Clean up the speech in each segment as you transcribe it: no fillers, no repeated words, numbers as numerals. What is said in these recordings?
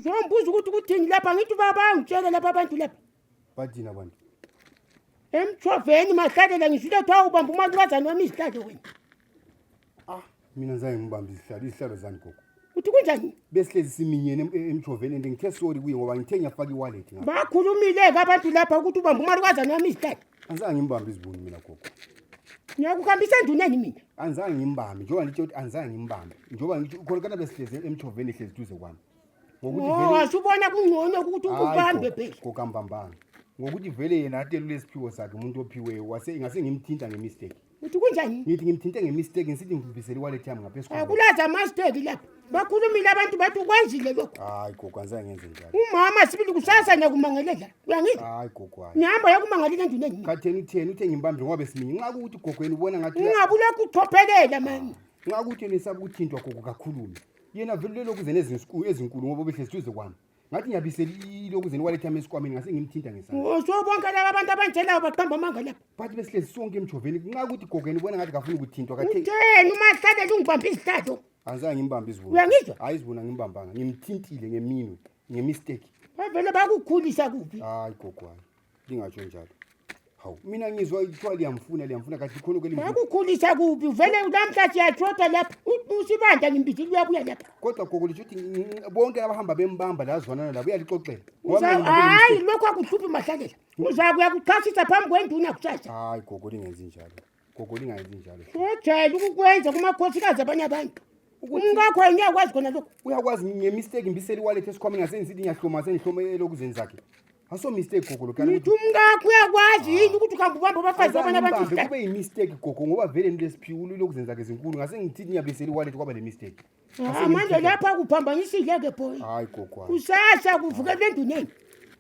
Ngizombuza ukuthi kuthini lapha ngithi baba ngitshele lapha abantu lapha. Bathina abantu. Emthoveni mahlalela ngishilo thawu ubamba umalukazana wami isihlalo wena. Mina ngizange ngimbambe isihlalo zani gogo. Uthi kunjani? Besihlezi siminyene emthoveni ngithe sorry kuye ngoba ngithe ngiyafaka iwallet ngapha. Bakhulumile abantu lapha ukuthi ubamba umalukazana wami isihlalo. Angizange ngimbambe izibuni mina gogo. Ngiyakuhambisa enduneni mina. Angizange ngimbambe njengoba ngithi ukuthi angizange ngimbambe. Njengoba ngithi khona kana besihlezi emthoveni ehlezi duze kwami. Ngokuthi vele wasubona kungcono ukuthi ubambe phela. Kokambambanga. Ngokuthi vele yena atelu lesiphiwo sakhe umuntu ophiweyo wase ingase ngimthinta ngemistake. Uthi kunjani? Ngithi ngimthinte ngemistake ngisithi ngibisela iwallet yami ngapha esikhwama. Akulaza mistake lapha. Bakhulumile abantu bathi ukwenzile lokho. Hayi gogo angizange ngenze njalo. Umama sibili kusasa nyakumangelela. Uyangizwa? Hayi gogo hayi. Ngihamba yakumangalela enduneni. Khatheni utheni uthe ngimbambe ngoba besiminye nxa ukuthi gogo yena ubona ngathi ungabulokhu uqhophelela mani. Nxa ukuthi yena esaba ukuthintwa gogo kakhulumi. Yena vele lokhu zene ezinkulu ngoba behlezi duze kwami. Ngathi ngiyabisela lokhu zene wallet yami esikwameni ngase ngimthinta ngesandla. So bonke laba abantu abanjelayo baqamba amanga lapha. Bathi besihlezi sonke emthoveni nxa ukuthi gogo yena ubona ngathi kafuna ukuthintwa kathe. Utheni umahlalela ungibambe isihlalo? Angizange ngimbambe izibuni. Uyangizwa? Hayi izibuni ngimbambanga. Ngimthintile ngeminwe, ngemistake. Bavele bakukhulisa kuphi? Hayi gogo hayi. Lingatsho njalo. Hawu mina ngizwa ithiwa liyamfuna kathi khona kweli. Bakukhulisa kuphi? Vele namhlanje yathotha lapha. Usibanda ngimbizile uyabuya lapha. Kodwa gogo lithi bonke abahamba bembamba lazwana labo uyalixoxela. Hayi lokho akuhluphi mahlalela. Uzakuya kuchasisa phambi kwenduna kusasa. Hayi gogo lingenzi njalo. Gogo lingenzi njalo. Ujayele ukukwenza kumakhosikazi abanye abantu. Ungakho ngiyakwazi khona lokho. Uyakwazi ngemistake ngimbisela iwallet esikhwameni ngase ngisithi ngiyahloma sengihloma elokuzeni zakhe. Aso mistake gogo lo kana. Nithi umngakho uyakwazi yini ukuthi ukhamba ubamba abafazi abanye abantu. Kube yimistake gogo ngoba vele nilesiphiwo lokuzeni zakhe ezinkulu ngase ngithi ngiyabisela iwallet kwaba le mistake. Manje lapha kuphambanisile ke boy. Hayi gogo. Kusasa kuvukela enduneni.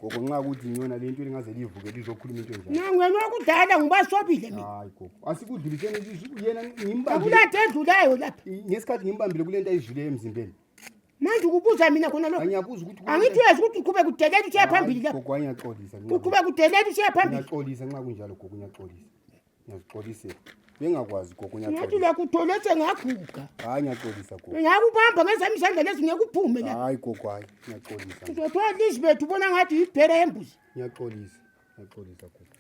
Gogo nxa ukuthi ngiyona lento lingaze livuke lizokhuluma into enjani. Nangwena wakudala ngibasobile mina. Hayi gogo. Asikudluliseni yena ngimbambile. Akulanto edlulayo lapha. Ngesikhathi ngimbambile kulento ayidlule emzimbeni. Manje ukubuza mina khona lokho. Angiyabuza ukuthi angithi uyazi ukuthi uqhubeka udelela usiya phambili lapha. Gogo angiyaxolisa. Uqhubeka udelela usiya phambili. Ngiyaxolisa nxa kunjalo gogo ngiyaxolisa. Ngiyazixolisela. Bengakwazi gogo ngiyaxolisa. Ngathi la kutholetse ngaguga. Hayi ngiyaxolisa gogo. Ngiyakubamba ngezami izandla lezi ngiyakuphume la. Hayi gogo hayi ngiyaxolisa. Uzothola Elizabeth ubona ngathi ibhera yembuzi. Ngiyaxolisa. Ngiyaxolisa gogo.